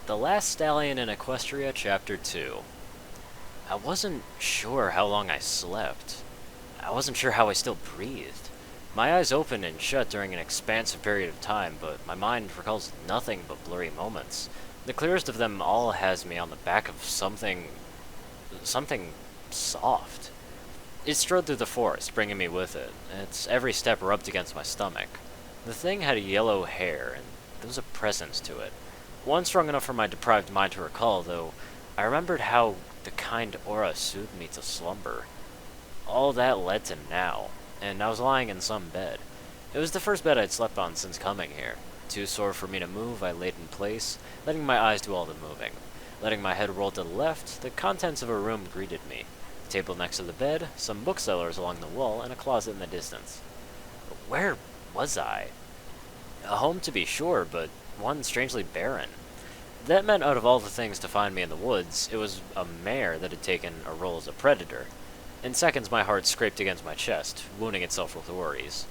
The Last Stallion in Equestria, Chapter 2. I wasn't sure how long I slept. I wasn't sure how I still breathed. My eyes opened and shut during an expansive period of time, but my mind recalls nothing but blurry moments. The clearest of them all has me on the back of something soft. It strode through the forest, bringing me with it. Its every step rubbed against my stomach. The thing had yellow hair, and there was a presence to it. One strong enough for my deprived mind to recall, though I remembered how the kind aura soothed me to slumber. All that led to now, and I was lying in some bed. It was the first bed I'd slept on since coming here. Too sore for me to move, I laid in place, letting my eyes do all the moving. Letting my head roll to the left, the contents of a room greeted me. A table next to the bed, some booksellers along the wall, and a closet in the distance. Where was I? A home to be sure, but one strangely barren. That meant out of all the things to find me in the woods, it was a mare that had taken a role as a predator. In seconds my heart scraped against my chest, wounding itself with worries.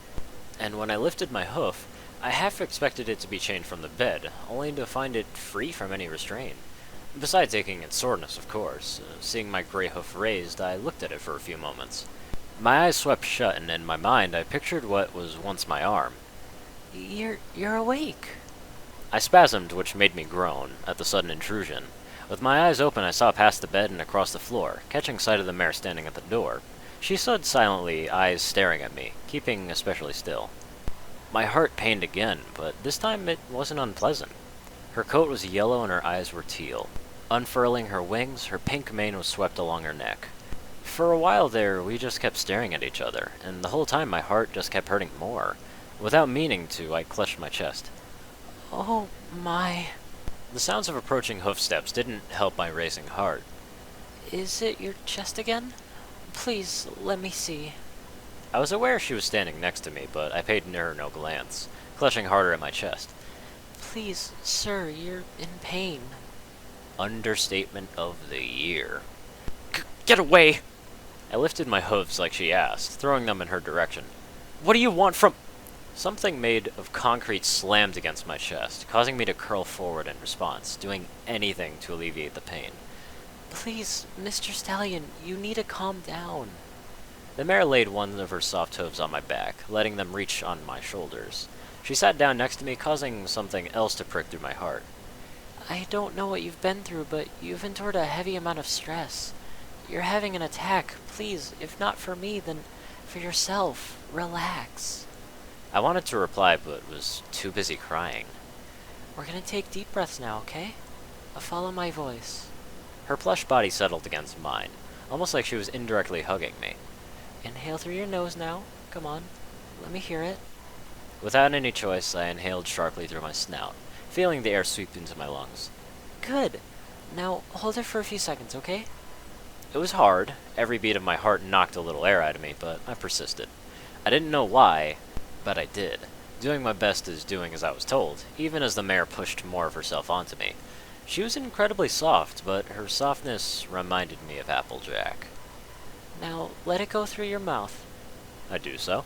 And when I lifted my hoof, I half expected it to be chained from the bed, only to find it free from any restraint. Besides aching its soreness, of course. Seeing my gray hoof raised, I looked at it for a few moments. My eyes swept shut, and in my mind I pictured what was once my arm. You're awake. I spasmed, which made me groan, at the sudden intrusion. With my eyes open, I saw past the bed and across the floor, catching sight of the mare standing at the door. She stood silently, eyes staring at me, keeping especially still. My heart pained again, but this time it wasn't unpleasant. Her coat was yellow and her eyes were teal. Unfurling her wings, her pink mane was swept along her neck. For a while there, we just kept staring at each other, and the whole time my heart just kept hurting more. Without meaning to, I clutched my chest. Oh my. The sounds of approaching hoofsteps didn't help my racing heart. Is it your chest again? Please, let me see. I was aware she was standing next to me, but I paid her no glance, clutching harder at my chest. Please, sir, you're in pain. Understatement of the year. Get away! I lifted my hooves like she asked, throwing them in her direction. What do you want from— Something made of concrete slammed against my chest, causing me to curl forward in response, doing anything to alleviate the pain. Please, Mr. Stallion, you need to calm down. The mare laid one of her soft hooves on my back, letting them reach on my shoulders. She sat down next to me, causing something else to prick through my heart. I don't know what you've been through, but you've endured a heavy amount of stress. You're having an attack. Please, if not for me, then for yourself. Relax. I wanted to reply, but was too busy crying. We're gonna take deep breaths now, okay? Follow my voice. Her plush body settled against mine, almost like she was indirectly hugging me. Inhale through your nose now. Come on. Let me hear it. Without any choice, I inhaled sharply through my snout, feeling the air sweep into my lungs. Good. Now, hold it for a few seconds, okay? It was hard. Every beat of my heart knocked a little air out of me, but I persisted. I didn't know why, but I did, doing my best as doing as I was told, even as the mare pushed more of herself onto me. She was incredibly soft, but her softness reminded me of Applejack. Now, let it go through your mouth. I do so.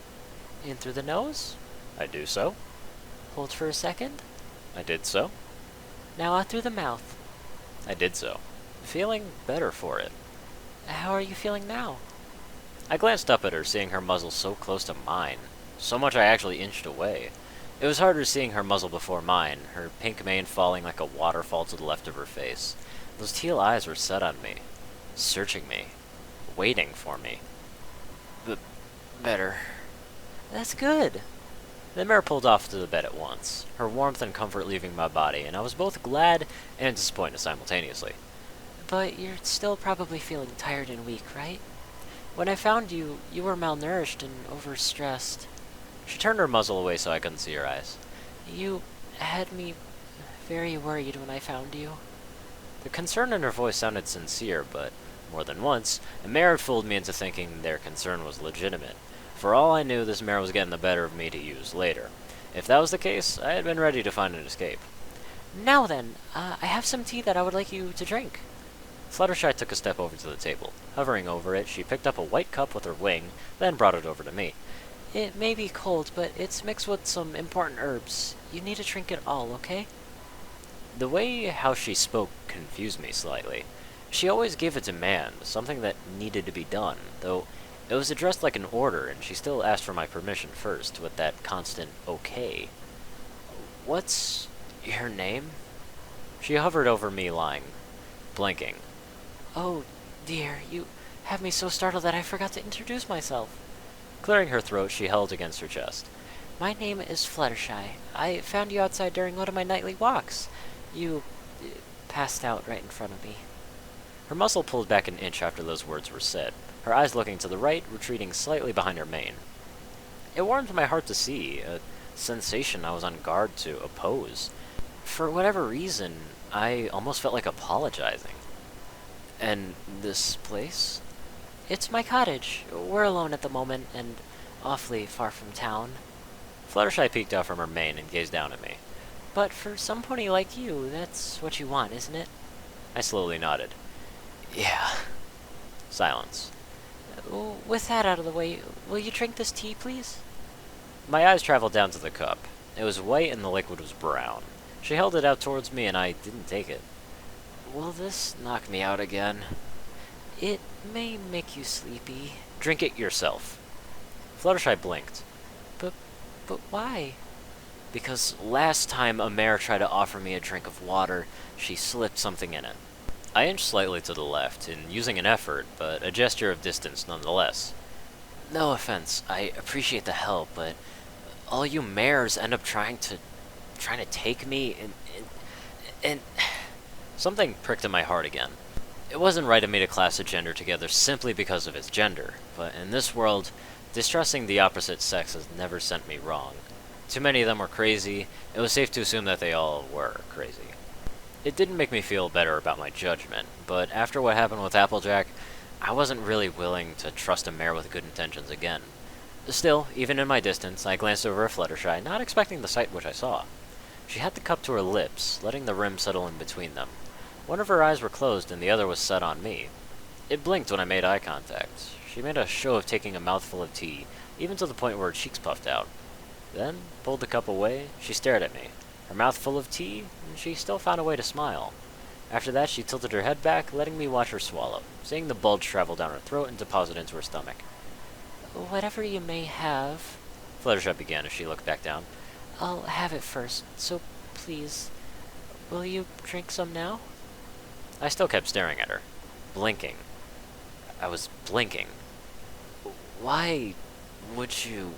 In through the nose? I do so. Hold for a second. I did so. Now out through the mouth. I did so, feeling better for it. How are you feeling now? I glanced up at her, seeing her muzzle so close to mine. So much I actually inched away. It was harder seeing her muzzle before mine, her pink mane falling like a waterfall to the left of her face. Those teal eyes were set on me, searching me, waiting for me. Better. That's good. The mare pulled off to the bed at once, her warmth and comfort leaving my body, and I was both glad and disappointed simultaneously. But you're still probably feeling tired and weak, right? When I found you, you were malnourished and overstressed. She turned her muzzle away so I couldn't see her eyes. You had me very worried when I found you. The concern in her voice sounded sincere, but more than once, a mare had fooled me into thinking their concern was legitimate. For all I knew, this mare was getting the better of me to use later. If that was the case, I had been ready to find an escape. Now then, I have some tea that I would like you to drink. Fluttershy took a step over to the table. Hovering over it, she picked up a white cup with her wing, then brought it over to me. It may be cold, but it's mixed with some important herbs. You need to drink it all, okay? The way how she spoke confused me slightly. She always gave a demand, something that needed to be done, though it was addressed like an order, and she still asked for my permission first, with that constant okay. What's your name? She hovered over me lying, blinking. Oh, dear, you have me so startled that I forgot to introduce myself. Clearing her throat, she held against her chest. My name is Fluttershy. I found you outside during one of my nightly walks. You passed out right in front of me. Her muscle pulled back an inch after those words were said, her eyes looking to the right, retreating slightly behind her mane. It warmed my heart to see, a sensation I was on guard to oppose. For whatever reason, I almost felt like apologizing. And this place? It's my cottage. We're alone at the moment, and awfully far from town. Fluttershy peeked out from her mane and gazed down at me. But for some pony like you, that's what you want, isn't it? I slowly nodded. Yeah. Silence. With that out of the way, will you drink this tea, please? My eyes traveled down to the cup. It was white and the liquid was brown. She held it out towards me and I didn't take it. Will this knock me out again? It may make you sleepy. Drink it yourself. Fluttershy blinked. But why? Because last time a mare tried to offer me a drink of water, she slipped something in it. I inched slightly to the left, in using an effort, but a gesture of distance nonetheless. No offense, I appreciate the help, but all you mares end up trying to take me and something pricked in my heart again. It wasn't right of me to class a gender together simply because of its gender, but in this world, distrusting the opposite sex has never sent me wrong. Too many of them were crazy. It was safe to assume that they all were crazy. It didn't make me feel better about my judgment, but after what happened with Applejack, I wasn't really willing to trust a mare with good intentions again. Still, even in my distance, I glanced over at Fluttershy, not expecting the sight which I saw. She had the cup to her lips, letting the rim settle in between them. One of her eyes were closed and the other was set on me. It blinked when I made eye contact. She made a show of taking a mouthful of tea, even to the point where her cheeks puffed out. Then, pulled the cup away, she stared at me, her mouth full of tea, and she still found a way to smile. After that, she tilted her head back, letting me watch her swallow, seeing the bulge travel down her throat and deposit into her stomach. Whatever you may have, Fluttershy began as she looked back down, I'll have it first, so please, will you drink some now? I still kept staring at her, blinking. I was blinking. Why would you...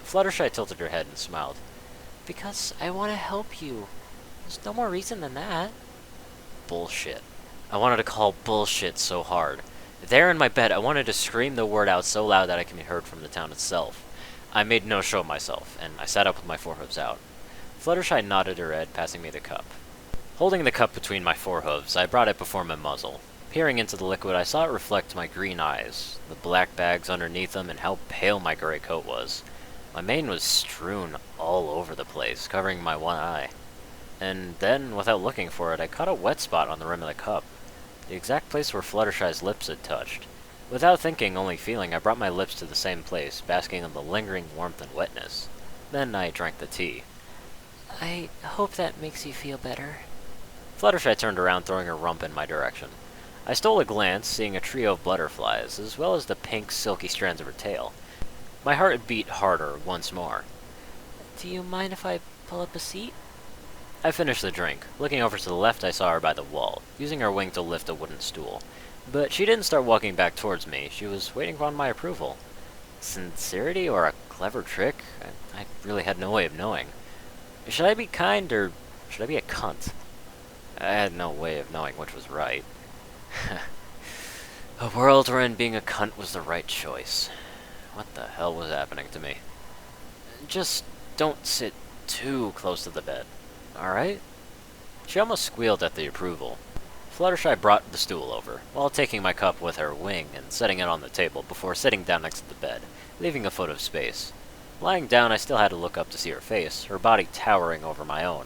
Fluttershy tilted her head and smiled. Because I want to help you. There's no more reason than that. Bullshit. I wanted to call bullshit so hard. There in my bed, I wanted to scream the word out so loud that I can be heard from the town itself. I made no show of myself, and I sat up with my forehooves out. Fluttershy nodded her head, passing me the cup. Holding the cup between my forehooves, I brought it before my muzzle. Peering into the liquid, I saw it reflect my green eyes, the black bags underneath them, and how pale my gray coat was. My mane was strewn all over the place, covering my one eye. And then, without looking for it, I caught a wet spot on the rim of the cup, the exact place where Fluttershy's lips had touched. Without thinking, only feeling, I brought my lips to the same place, basking in the lingering warmth and wetness. Then I drank the tea. I hope that makes you feel better. Fluttershy turned around, throwing her rump in my direction. I stole a glance, seeing a trio of butterflies, as well as the pink, silky strands of her tail. My heart beat harder once more. Do you mind if I pull up a seat? I finished the drink. Looking over to the left, I saw her by the wall, using her wing to lift a wooden stool. But she didn't start walking back towards me. She was waiting on my approval. Sincerity or a clever trick? I really had no way of knowing. Should I be kind or should I be a cunt? I had no way of knowing which was right. A world wherein being a cunt was the right choice. What the hell was happening to me? Just don't sit too close to the bed, alright? She almost squealed at the approval. Fluttershy brought the stool over, while taking my cup with her wing and setting it on the table before sitting down next to the bed, leaving a foot of space. Lying down, I still had to look up to see her face, her body towering over my own.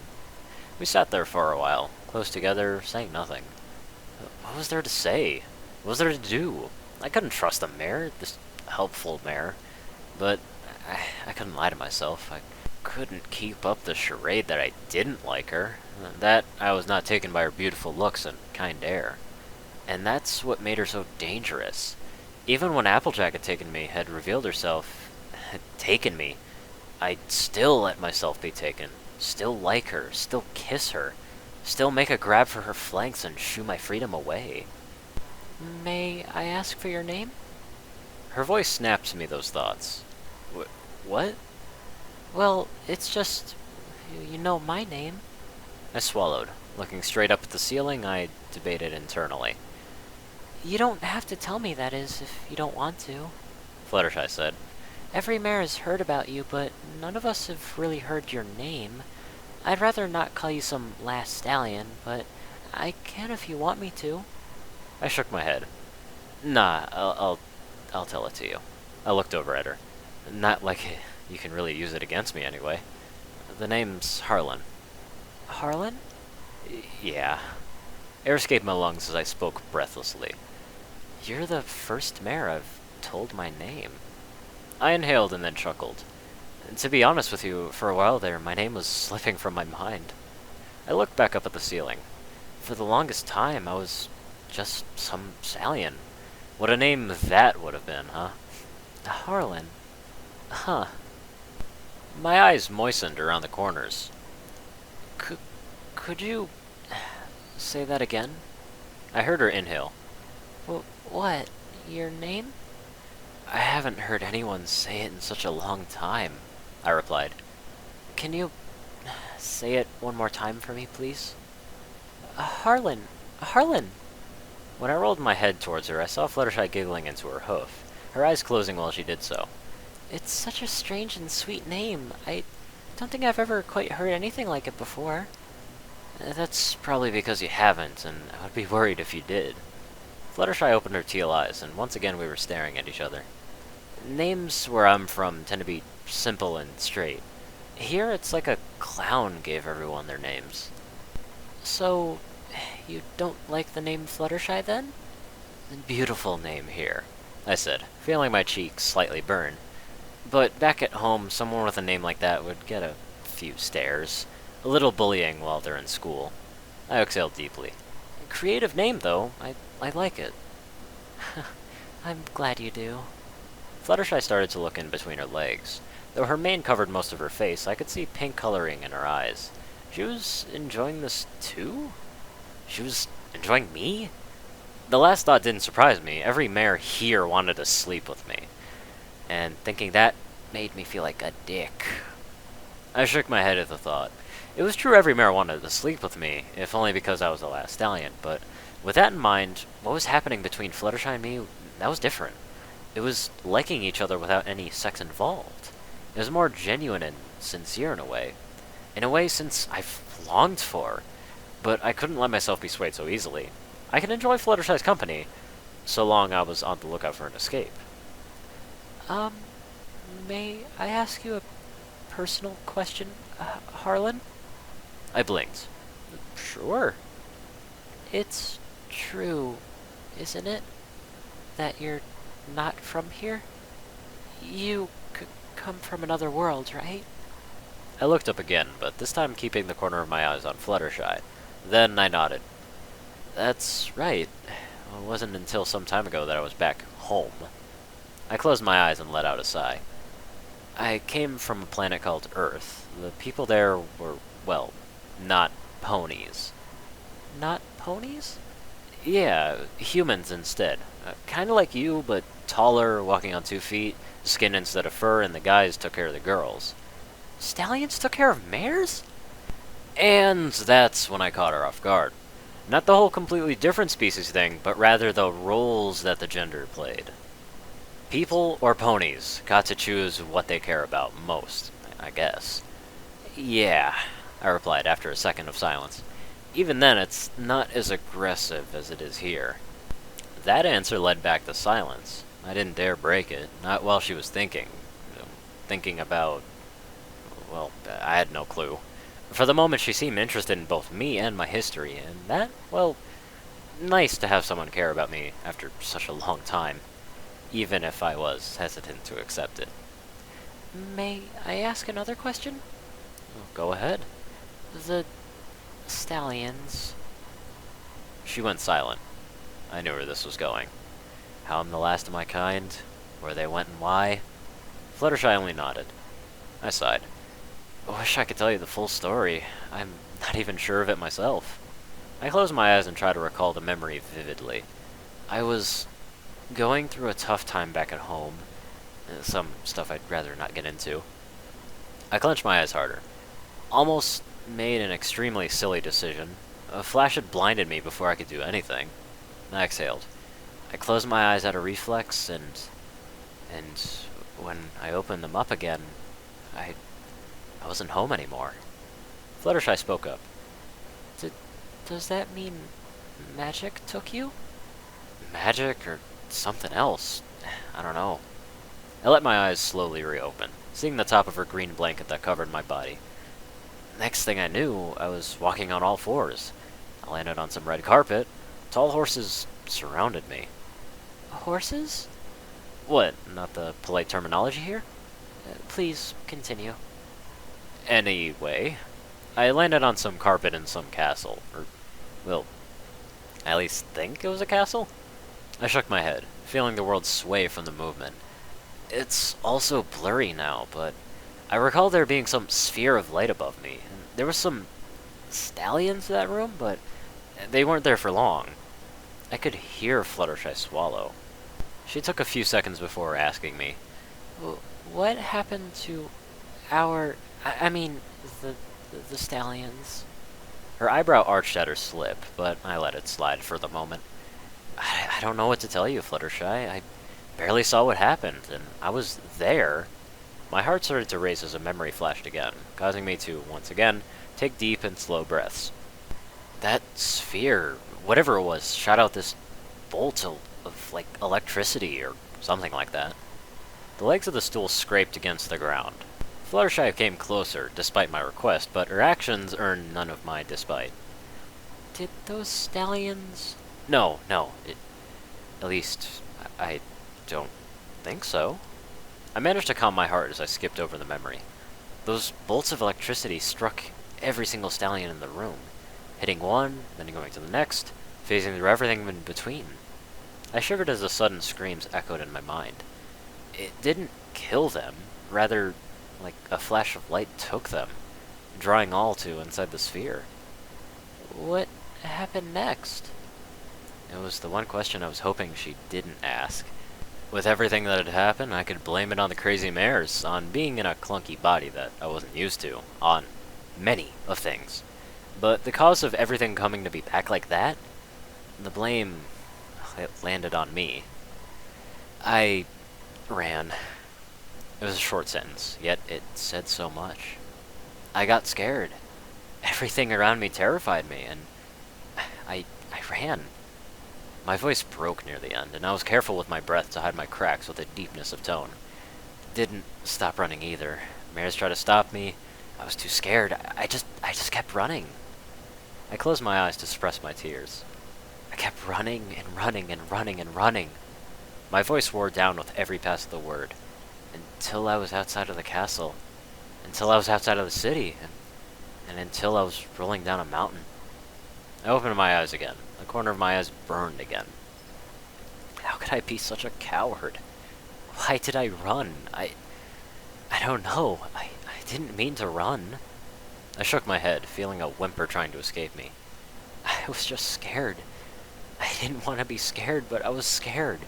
We sat there for a while, close together, saying nothing. What was there to say? What was there to do? I couldn't trust the mare, this helpful mare. But I couldn't lie to myself. couldn't keep up the charade that I didn't like her, that I was not taken by her beautiful looks and kind air. And that's what made her so dangerous. Even when Applejack had revealed herself, had taken me, I'd still let myself be taken, still like her, still kiss her, still make a grab for her flanks and shoo my freedom away. May I ask for your name? Her voice snapped to me those thoughts. What? Well, it's just... you know my name. I swallowed. Looking straight up at the ceiling, I debated internally. You don't have to tell me, that is, if you don't want to. Fluttershy said. Every mare has heard about you, but none of us have really heard your name. I'd rather not call you some last stallion, but I can if you want me to. I shook my head. Nah, I'll tell it to you. I looked over at her. Not like you can really use it against me anyway. The name's Harlan. Harlan? Yeah. Air escaped my lungs as I spoke breathlessly. You're the first mare I've told my name. I inhaled and then chuckled. To be honest with you, for a while there, my name was slipping from my mind. I looked back up at the ceiling. For the longest time, I was just some Stallion. What a name that would have been, huh? Harlan. Huh. My eyes moistened around the corners. Could you... say that again? I heard her inhale. What? Your name? I haven't heard anyone say it in such a long time, I replied. Can you... say it one more time for me, please? Harlan! Harlan! When I rolled my head towards her, I saw Fluttershy giggling into her hoof, her eyes closing while she did so. It's such a strange and sweet name. I don't think I've ever quite heard anything like it before. That's probably because you haven't, and I would be worried if you did. Fluttershy opened her teal eyes, and once again we were staring at each other. Names where I'm from tend to be simple and straight. Here it's like a clown gave everyone their names. So, you don't like the name Fluttershy then? Beautiful name here, I said, feeling my cheeks slightly burn. But back at home, someone with a name like that would get a few stares. A little bullying while they're in school. I exhaled deeply. Creative name, though. I like it. I'm glad you do. Fluttershy started to look in between her legs. Though her mane covered most of her face, I could see pink coloring in her eyes. She was enjoying this, too? She was enjoying me? The last thought didn't surprise me. Every mare here wanted to sleep with me. And thinking that made me feel like a dick. I shook my head at the thought. It was true every mare wanted to sleep with me, if only because I was the last stallion, but with that in mind, what was happening between Fluttershy and me, that was different. It was liking each other without any sex involved. It was more genuine and sincere in a way. In a way since I've longed for. But I couldn't let myself be swayed so easily. I could enjoy Fluttershy's company, so long I was on the lookout for an escape. May I ask you a personal question, Harlan? I blinked. Sure. It's true, isn't it? That you're not from here? You come from another world, right? I looked up again, but this time keeping the corner of my eyes on Fluttershy. Then I nodded. That's right. It wasn't until some time ago that I was back home. I closed my eyes and let out a sigh. I came from a planet called Earth. The people there were, well, not ponies. Not ponies? Yeah, humans instead. Kinda like you, but taller, walking on 2 feet, skin instead of fur, and the guys took care of the girls. Stallions took care of mares? And that's when I caught her off guard. Not the whole completely different species thing, but rather the roles that the gender played. People or ponies got to choose what they care about most, I guess. Yeah, I replied after a second of silence. Even then, it's not as aggressive as it is here. That answer led back to silence. I didn't dare break it, not while she was thinking. Thinking about... well, I had no clue. For the moment, she seemed interested in both me and my history, and that, well, nice to have someone care about me after such a long time, even if I was hesitant to accept it. May I ask another question? Go ahead. The Stallions. She went silent. I knew where this was going. How I'm the last of my kind, where they went and why. Fluttershy only nodded. I sighed. I wish I could tell you the full story. I'm not even sure of it myself. I closed my eyes and tried to recall the memory vividly. I was going through a tough time back at home. Some stuff I'd rather not get into. I clenched my eyes harder. Almost made an extremely silly decision. A flash had blinded me before I could do anything. I exhaled. I closed my eyes out of reflex, and when I opened them up again, I wasn't home anymore. Fluttershy spoke up. Does that mean magic took you? Magic or something else? I don't know. I let my eyes slowly reopen, seeing the top of her green blanket that covered my body. Next thing I knew, I was walking on all fours. I landed on some red carpet. Tall horses surrounded me. Horses? What, not the polite terminology here? Please continue. Anyway, I landed on some carpet in some castle. Or, well, I at least think it was a castle? I shook my head, feeling the world sway from the movement. It's also blurry now, but I recall there being some sphere of light above me. And there was some stallions in that room, but they weren't there for long. I could hear Fluttershy swallow. She took a few seconds before asking me, What happened to our... I mean, the Stallions? Her eyebrow arched at her slip, but I let it slide for the moment. I don't know what to tell you, Fluttershy. I barely saw what happened, and I was there. My heart started to race as a memory flashed again, causing me to, once again, take deep and slow breaths. That sphere, whatever it was, shot out this bolt of like, electricity or something like that. The legs of the stool scraped against the ground. Fluttershy came closer, despite my request, but her actions earned none of my despite. Did those Stallions... No. At least, I don't think so. I managed to calm my heart as I skipped over the memory. Those bolts of electricity struck every single stallion in the room, hitting one, then going to the next, phasing through everything in between. I shivered as the sudden screams echoed in my mind. It didn't kill them, rather, like a flash of light took them, drawing all to inside the sphere. What happened next? It was the one question I was hoping she didn't ask. With everything that had happened, I could blame it on the crazy mares, on being in a clunky body that I wasn't used to, on many of things. But the cause of everything coming to be back like that, the blame, it landed on me. I ran. It was a short sentence, yet it said so much. I got scared. Everything around me terrified me, and I ran. My voice broke near the end, and I was careful with my breath to hide my cracks with a deepness of tone. Didn't stop running either. Mares tried to stop me. I was too scared. I just kept running. I closed my eyes to suppress my tears. I kept running and running and running and running. My voice wore down with every pass of the word. Until I was outside of the castle. Until I was outside of the city. And until I was rolling down a mountain. I opened my eyes again. The corner of my eyes burned again. How could I be such a coward? Why did I run? I don't know. I didn't mean to run. I shook my head, feeling a whimper trying to escape me. I was just scared. I didn't want to be scared, but I was scared.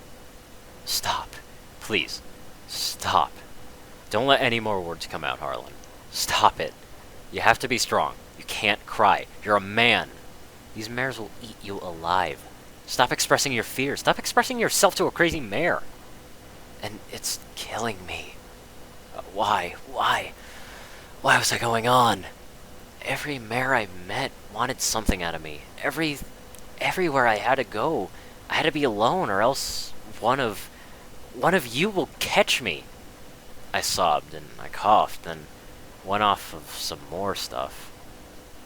Stop. Please. Stop. Don't let any more words come out, Harlan. Stop it. You have to be strong. You can't cry. You're a man. These mares will eat you alive. Stop expressing your fears. Stop expressing yourself to a crazy mare. And it's killing me. Why? Why was I going on? Every mare I met wanted something out of me. Everywhere I had to go, I had to be alone, or else one of you will catch me. I sobbed and I coughed and went off of some more stuff.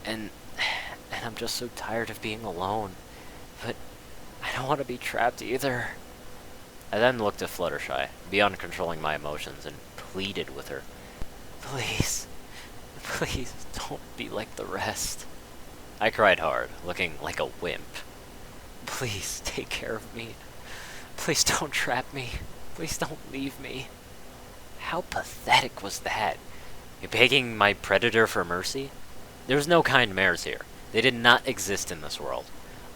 And I'm just so tired of being alone. But I don't want to be trapped either. I then looked at Fluttershy, beyond controlling my emotions, and pleaded with her. Please, Please don't be like the rest. I cried hard, looking like a wimp. Please take care of me. Please don't trap me. Please don't leave me. How pathetic was that? You begging my predator for mercy? There was no kind mares here. They did not exist in this world.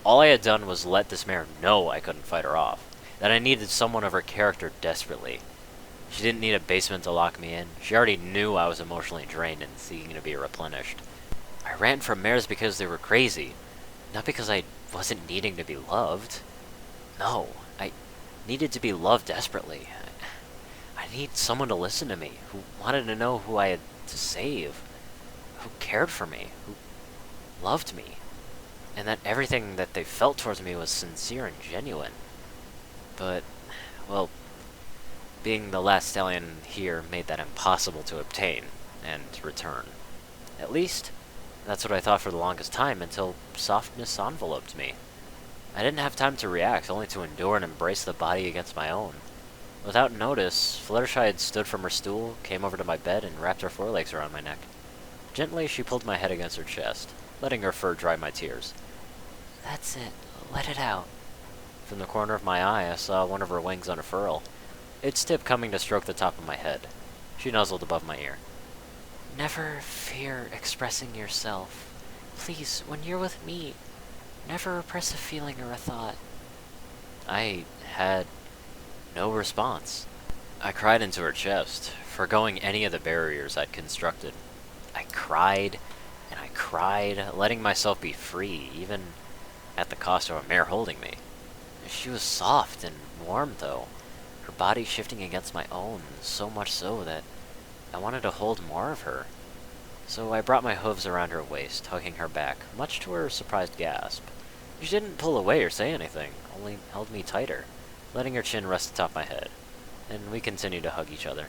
All I had done was let this mare know I couldn't fight her off, that I needed someone of her character desperately. She didn't need a basement to lock me in. She already knew I was emotionally drained and seeking to be replenished. I ran from mares because they were crazy, not because I wasn't needing to be loved. No, I needed to be loved desperately. I need someone to listen to me, who wanted to know who I had to save, who cared for me, who loved me, and that everything that they felt towards me was sincere and genuine. But, well, being the last stallion here made that impossible to obtain and return. At least, that's what I thought for the longest time, until softness enveloped me. I didn't have time to react, only to endure and embrace the body against my own. Without notice, Fluttershy had stood from her stool, came over to my bed, and wrapped her forelegs around my neck. Gently, she pulled my head against her chest, letting her fur dry my tears. That's it. Let it out. From the corner of my eye, I saw one of her wings unfurl, its tip coming to stroke the top of my head. She nuzzled above my ear. Never fear expressing yourself. Please, when you're with me, never repress a feeling or a thought. I had no response. I cried into her chest, forgoing any of the barriers I'd constructed. I cried, and I cried, letting myself be free, even at the cost of a mare holding me. She was soft and warm, though, her body shifting against my own, so much so that I wanted to hold more of her. So I brought my hooves around her waist, hugging her back, much to her surprised gasp. She didn't pull away or say anything, only held me tighter, letting her chin rest atop my head, and we continued to hug each other.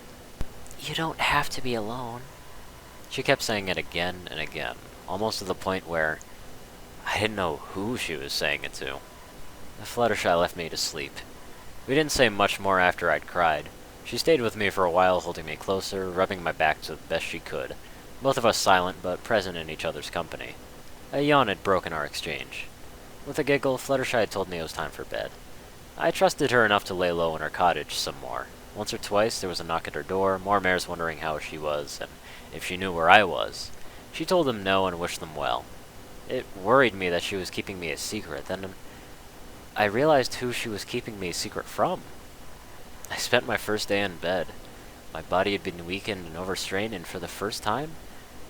You don't have to be alone. She kept saying it again and again, almost to the point where I didn't know who she was saying it to. The Fluttershy left me to sleep. We didn't say much more after I'd cried. She stayed with me for a while, holding me closer, rubbing my back to the best she could, both of us silent but present in each other's company. A yawn had broken our exchange. With a giggle, Fluttershy had told me it was time for bed. I trusted her enough to lay low in her cottage some more. Once or twice there was a knock at her door, more mares wondering how she was, and if she knew where I was. She told them no and wished them well. It worried me that she was keeping me a secret, then I realized who she was keeping me a secret from. I spent my first day in bed. My body had been weakened and overstrained, and for the first time,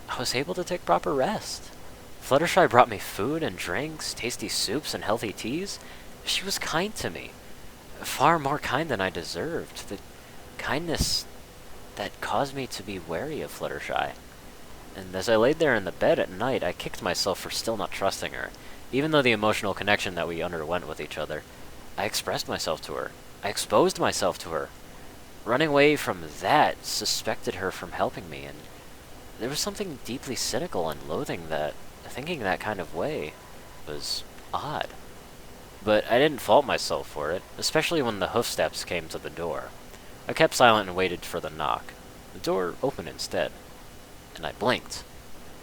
I was able to take proper rest. Fluttershy brought me food and drinks, tasty soups and healthy teas. She was kind to me. Far more kind than I deserved. The kindness that caused me to be wary of Fluttershy. And as I laid there in the bed at night, I kicked myself for still not trusting her. Even though the emotional connection that we underwent with each other, I expressed myself to her. I exposed myself to her. Running away from that suspected her from helping me, and there was something deeply cynical and loathing that thinking that kind of way was odd. But I didn't fault myself for it, especially when the hoofsteps came to the door. I kept silent and waited for the knock. The door opened instead, and I blinked.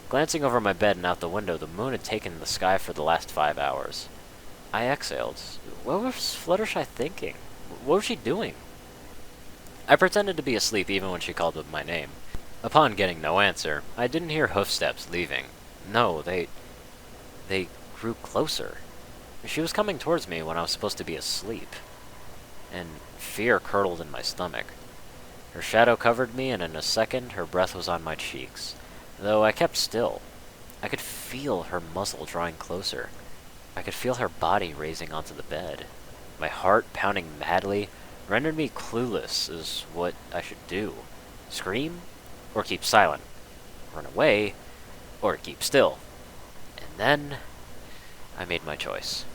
Glancing over my bed and out the window, the moon had taken the sky for the last 5 hours. I exhaled. What was Fluttershy thinking? What was she doing? I pretended to be asleep even when she called my name. Upon getting no answer, I didn't hear hoofsteps leaving. No, they grew closer. She was coming towards me when I was supposed to be asleep, and fear curdled in my stomach. Her shadow covered me, and in a second, her breath was on my cheeks. Though I kept still, I could feel her muzzle drawing closer. I could feel her body raising onto the bed. My heart, pounding madly, rendered me clueless as what I should do. Scream, or keep silent. Run away, or keep still. And then, I made my choice.